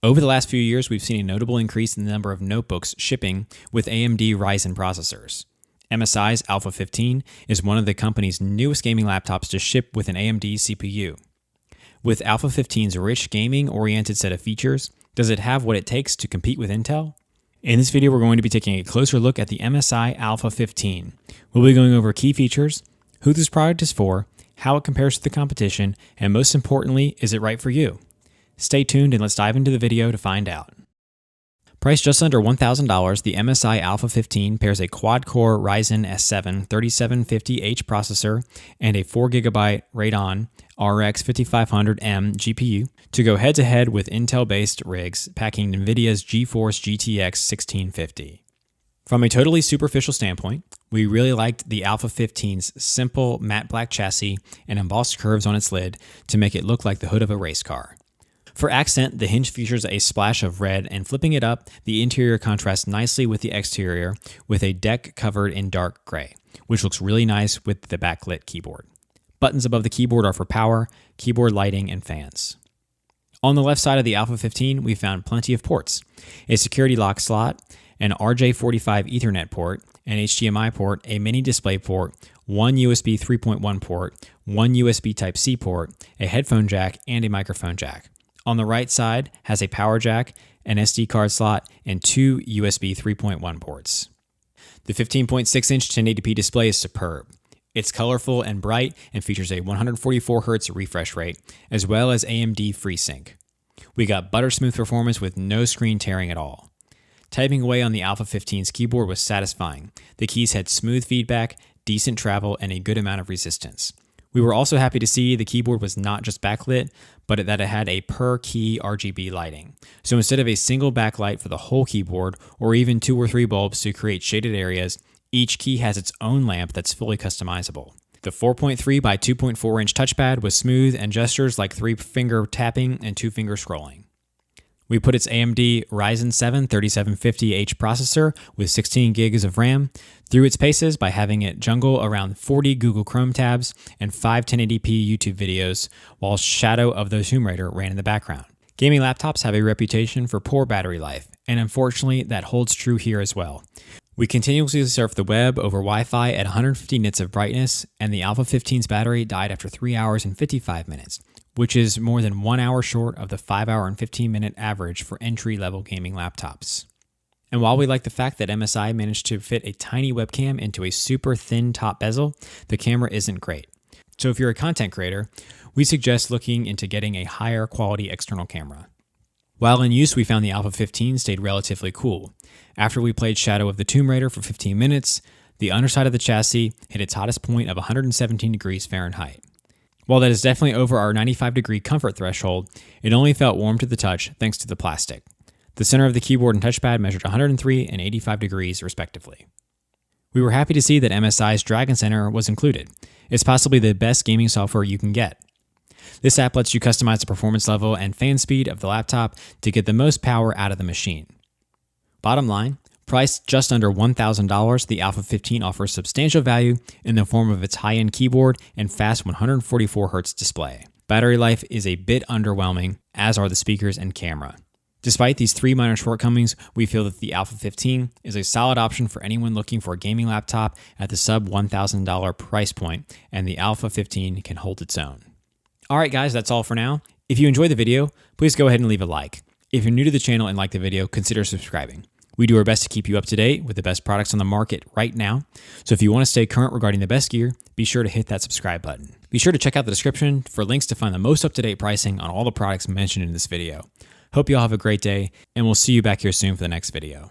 Over the last few years, we've seen a notable increase in the number of notebooks shipping with AMD Ryzen processors. MSI's Alpha 15 is one of the company's newest gaming laptops to ship with an AMD CPU. With Alpha 15's rich gaming-oriented set of features, does it have what it takes to compete with Intel? In this video, we're going to be taking a closer look at the MSI Alpha 15. We'll be going over key features, who this product is for, how it compares to the competition, and most importantly, is it right for you? Stay tuned and let's dive into the video to find out. Priced just under $1,000, the MSI Alpha 15 pairs a quad-core Ryzen S7 3750H processor and a 4GB Radeon RX 5500M GPU to go head-to-head with Intel-based rigs packing NVIDIA's GeForce GTX 1650. From a totally superficial standpoint, we really liked the Alpha 15's simple matte black chassis and embossed curves on its lid to make it look like the hood of a race car. For accent, the hinge features a splash of red, and flipping it up, the interior contrasts nicely with the exterior with a deck covered in dark gray, which looks really nice with the backlit keyboard. Buttons above the keyboard are for power, keyboard lighting, and fans. On the left side of the Alpha 15, we found plenty of ports: a security lock slot, an RJ45 Ethernet port, an HDMI port, a mini display port, one USB 3.1 port, one USB Type-C port, a headphone jack, and a microphone jack. On the right side has a power jack, an SD card slot, and two USB 3.1 ports. The 15.6-inch 1080p display is superb. It's colorful and bright and features a 144Hz refresh rate, as well as AMD FreeSync. We got butter-smooth performance with no screen tearing at all. Typing away on the Alpha 15's keyboard was satisfying. The keys had smooth feedback, decent travel, and a good amount of resistance. We were also happy to see the keyboard was not just backlit, but that it had a per-key RGB lighting. So instead of a single backlight for the whole keyboard, or even 2 or 3 bulbs to create shaded areas, each key has its own lamp that's fully customizable. The 4.3 by 2.4-inch touchpad was smooth and gestures like 3-finger tapping and 2-finger scrolling. We put its AMD Ryzen 7 3750H processor with 16 gigs of RAM through its paces by having it jungle around 40 Google Chrome tabs and 5 1080p YouTube videos, while Shadow of the Tomb Raider ran in the background. Gaming laptops have a reputation for poor battery life, and unfortunately that holds true here as well. We continuously surf the web over Wi-Fi at 150 nits of brightness, and the Alpha 15's battery died after 3 hours and 55 minutes. Which is more than 1 hour short of the 5 hour and 15-minute average for entry-level gaming laptops. And while we like the fact that MSI managed to fit a tiny webcam into a super thin top bezel, the camera isn't great. So if you're a content creator, we suggest looking into getting a higher quality external camera. While in use, we found the Alpha 15 stayed relatively cool. After we played Shadow of the Tomb Raider for 15 minutes, the underside of the chassis hit its hottest point of 117 degrees Fahrenheit. While that is definitely over our 95-degree comfort threshold, it only felt warm to the touch thanks to the plastic. The center of the keyboard and touchpad measured 103 and 85 degrees respectively. We were happy to see that MSI's Dragon Center was included. It's possibly the best gaming software you can get. This app lets you customize the performance level and fan speed of the laptop to get the most power out of the machine. Bottom line, priced just under $1,000, the Alpha 15 offers substantial value in the form of its high-end keyboard and fast 144Hz display. Battery life is a bit underwhelming, as are the speakers and camera. Despite these 3 minor shortcomings, we feel that the Alpha 15 is a solid option for anyone looking for a gaming laptop at the sub $1,000 price point, and the Alpha 15 can hold its own. Alright guys, that's all for now. If you enjoyed the video, please go ahead and leave a like. If you're new to the channel and like the video, consider subscribing. We do our best to keep you up to date with the best products on the market right now. So if you want to stay current regarding the best gear, be sure to hit that subscribe button. Be sure to check out the description for links to find the most up-to-date pricing on all the products mentioned in this video. Hope you all have a great day, and we'll see you back here soon for the next video.